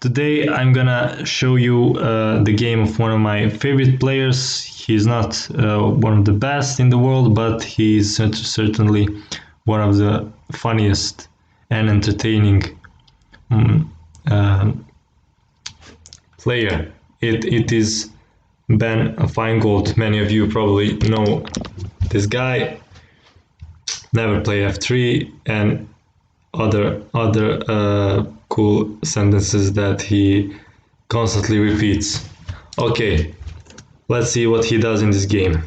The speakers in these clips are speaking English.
Today I'm gonna show you the game of one of my favorite players. He's not one of the best in the world, but he's certainly one of the funniest and entertaining player. It is Ben Finegold. Many of you probably know this guy. Never play F3 and other cool sentences that he constantly repeats. Okay, let's see what he does in this game.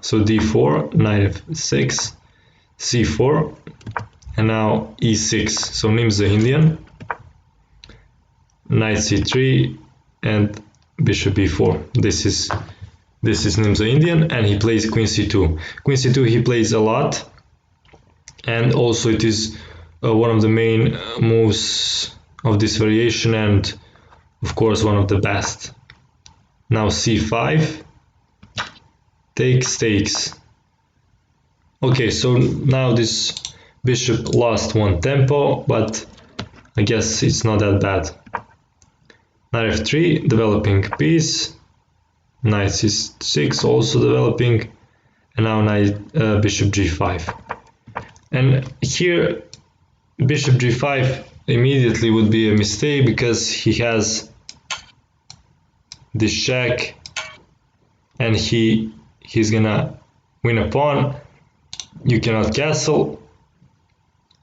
So d4, knight f6, c4, and now e6. So Nimzo Indian, knight c3, and bishop b4. This is Nimzo Indian, and he plays queen c2. Queen c2 he plays a lot, and also it is one of the main moves of this variation, and of course one of the best. Now c5, takes. Okay, so now this bishop lost one tempo, but I guess it's not that bad. Knight f3, developing piece. Knight c6 also developing, and now bishop g5. And here bishop g5 immediately would be a mistake because he has this check, and he's gonna win a pawn. You cannot castle,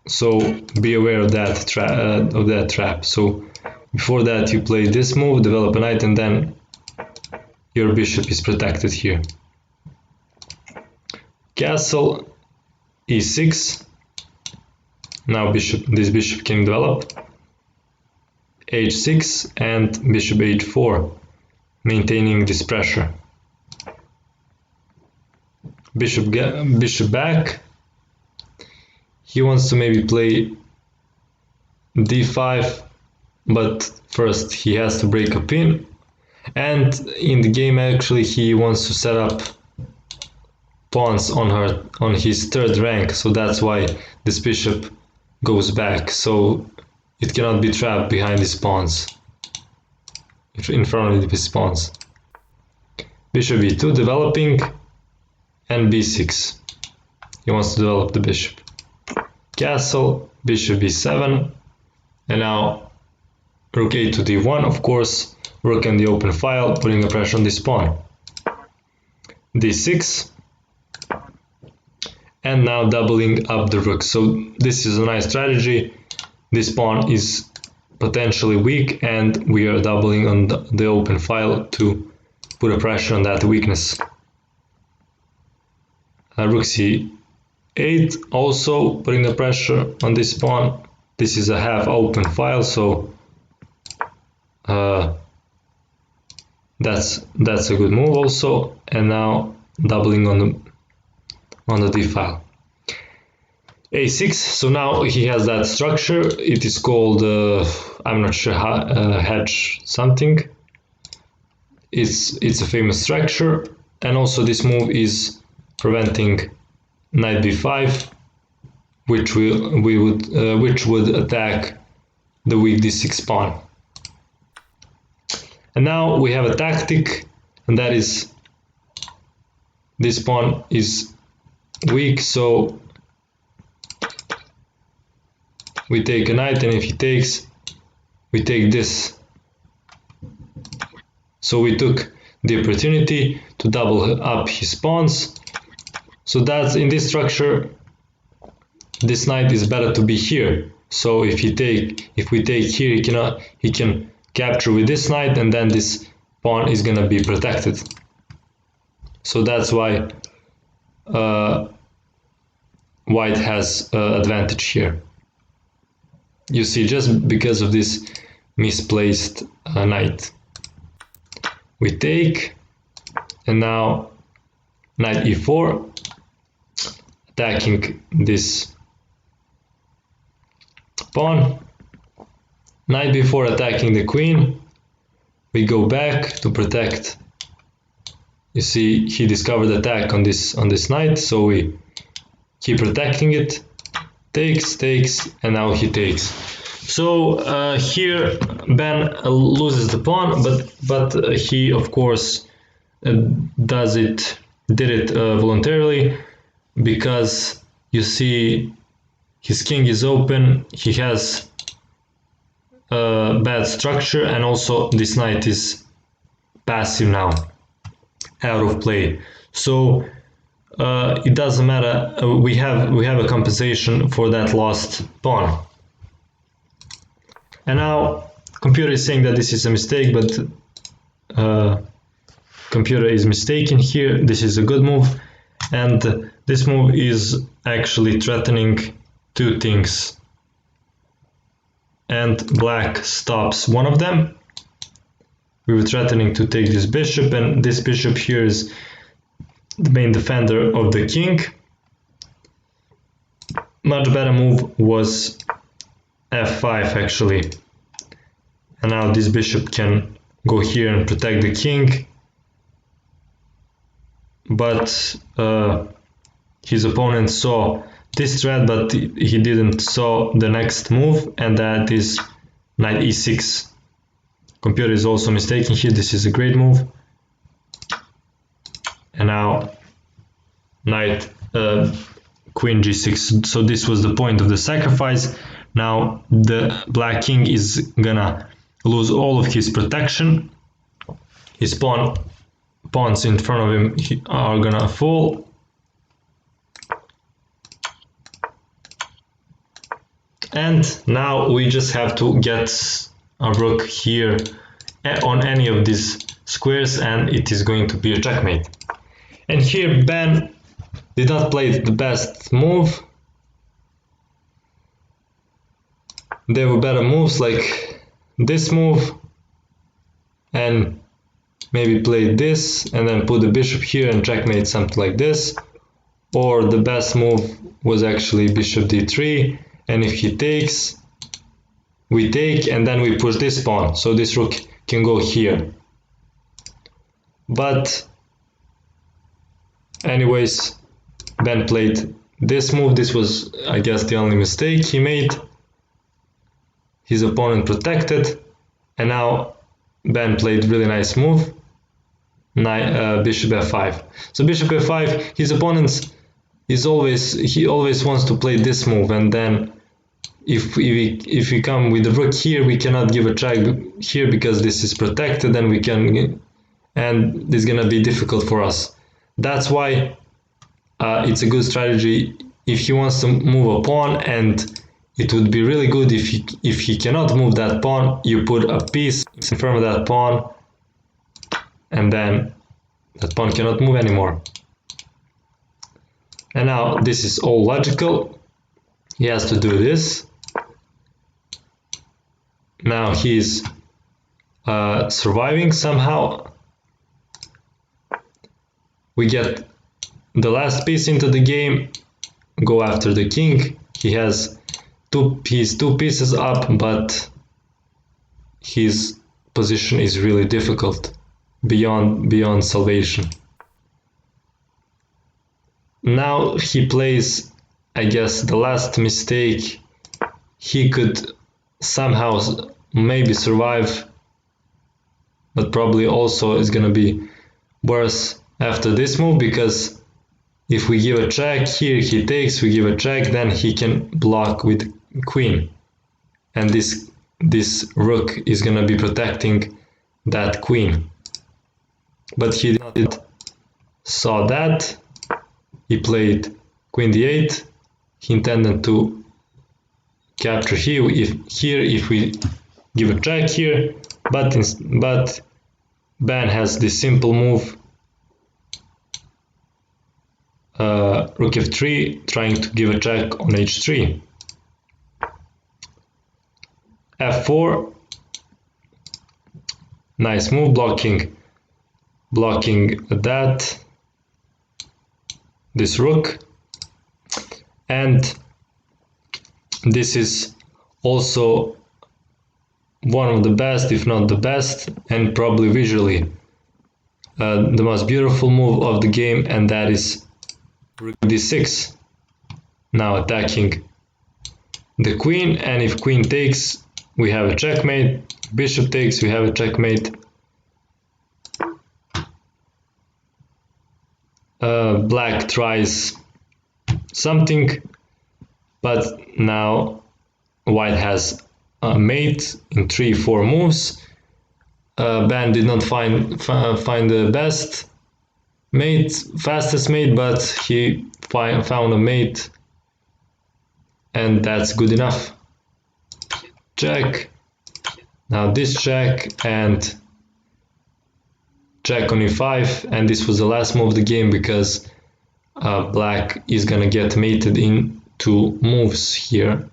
so be aware of that trap. So before that you play this move, develop a knight, and then your bishop is protected here. Castle, e6. Now this bishop can develop. h6 and bishop h4, maintaining this pressure. Bishop back. He wants to maybe play d5, but first he has to break a pin. And in the game actually he wants to set up pawns on his third rank, so that's why this bishop goes back, so it cannot be trapped behind his pawns, in front of his pawns. Bishop e2 developing, and b6. He wants to develop the bishop. Castle, bishop b7, and now rook a to d1, of course, rook in the open file, putting a pressure on this pawn. d6, and now doubling up the rook. So this is a nice strategy. This pawn is potentially weak, and we are doubling on the open file to put a pressure on that weakness. Rook c8, also putting the pressure on this pawn. This is a half open file, so that's a good move also. And now doubling on the d file. a6, so now he has that structure. It is called I'm not sure how, hedge something. It's a famous structure, and also this move is preventing knight b5, which would attack the weak d6 pawn. And now we have a tactic, and that is this pawn is weak, so we take a knight, and if he takes, we take this. So we took the opportunity to double up his pawns. So that's in this structure, this knight is better to be here. So if we take here, he can capture with this knight, and then this pawn is gonna be protected. So that's why white has advantage here. You see, just because of this misplaced knight. We take, and now knight e4, attacking this pawn. Knight b4 attacking the queen. We go back to protect. You see, he discovered attack on this knight, so we keep protecting it. Takes, and now he takes. So here Ben loses the pawn, but he of course did it voluntarily, because you see his king is open, he has bad structure, and also this knight is passive now, out of play. So it doesn't matter, we have a compensation for that lost pawn. And now computer is saying that this is a mistake, but computer is mistaken here. This is a good move, and this move is actually threatening two things, and black stops one of them. We were threatening to take this bishop, and this bishop here is the main defender of the king. Much better move was f5 actually, and now this bishop can go here and protect the king, but his opponent saw this threat, but he didn't saw the next move, and that is knight e6. Computer is also mistaken here. This is a great move, and now knight queen g6. So this was the point of the sacrifice. Now the black king is gonna lose all of his protection. His pawns in front of him are gonna fall. And now we just have to get a rook here on any of these squares, and it is going to be a checkmate. And here Ben did not play the best move. There were better moves like this move, and maybe play this and then put the bishop here and checkmate, something like this. Or the best move was actually bishop d3, and if he takes, we take, and then we push this pawn, so this rook can go here. But anyways, Ben played this move. This was, I guess, the only mistake he made. His opponent protected, and now Ben played really nice move, bishop f5. So bishop f5, his opponent is always wants to play this move, and then if we come with the rook here, we cannot give a check here because this is protected, and and this is gonna be difficult for us. That's why it's a good strategy if he wants to move a pawn, and it would be really good if he cannot move that pawn, you put a piece in front of that pawn, and then that pawn cannot move anymore. And now this is all logical. He has to do this. Now he's surviving somehow. We get the last piece into the game, go after the king. He's two pieces up, but his position is really difficult, beyond salvation. Now he plays, I guess, the last mistake. He could somehow maybe survive, but probably also is gonna be worse after this move, because if we give a check here, he takes, we give a check, then he can block with queen, and this rook is gonna be protecting that queen. But he did not saw that. He played queen d8. He intended to capture here if we give a check here, but Ben has this simple move, rook f3, trying to give a check on h3. f4, nice move, blocking that, this rook, and this is also one of the best, if not the best, and probably visually the most beautiful move of the game, and that is rook d6. Now attacking the queen, and if queen takes, we have a checkmate. Bishop takes, we have a checkmate. Black tries something, but now white has a mate in 3-4 moves. Ben did not find the best mate, fastest mate, but he found a mate, and that's good enough. Check. Now this check and check on e5, and this was the last move of the game because black is gonna get mated in 2 moves here.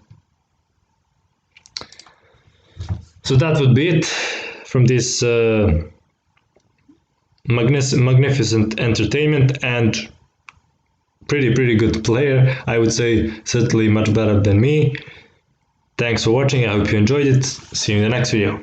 So that would be it from this magnificent entertainment and pretty good player. I would say certainly much better than me. Thanks for watching. I hope you enjoyed it. See you in the next video.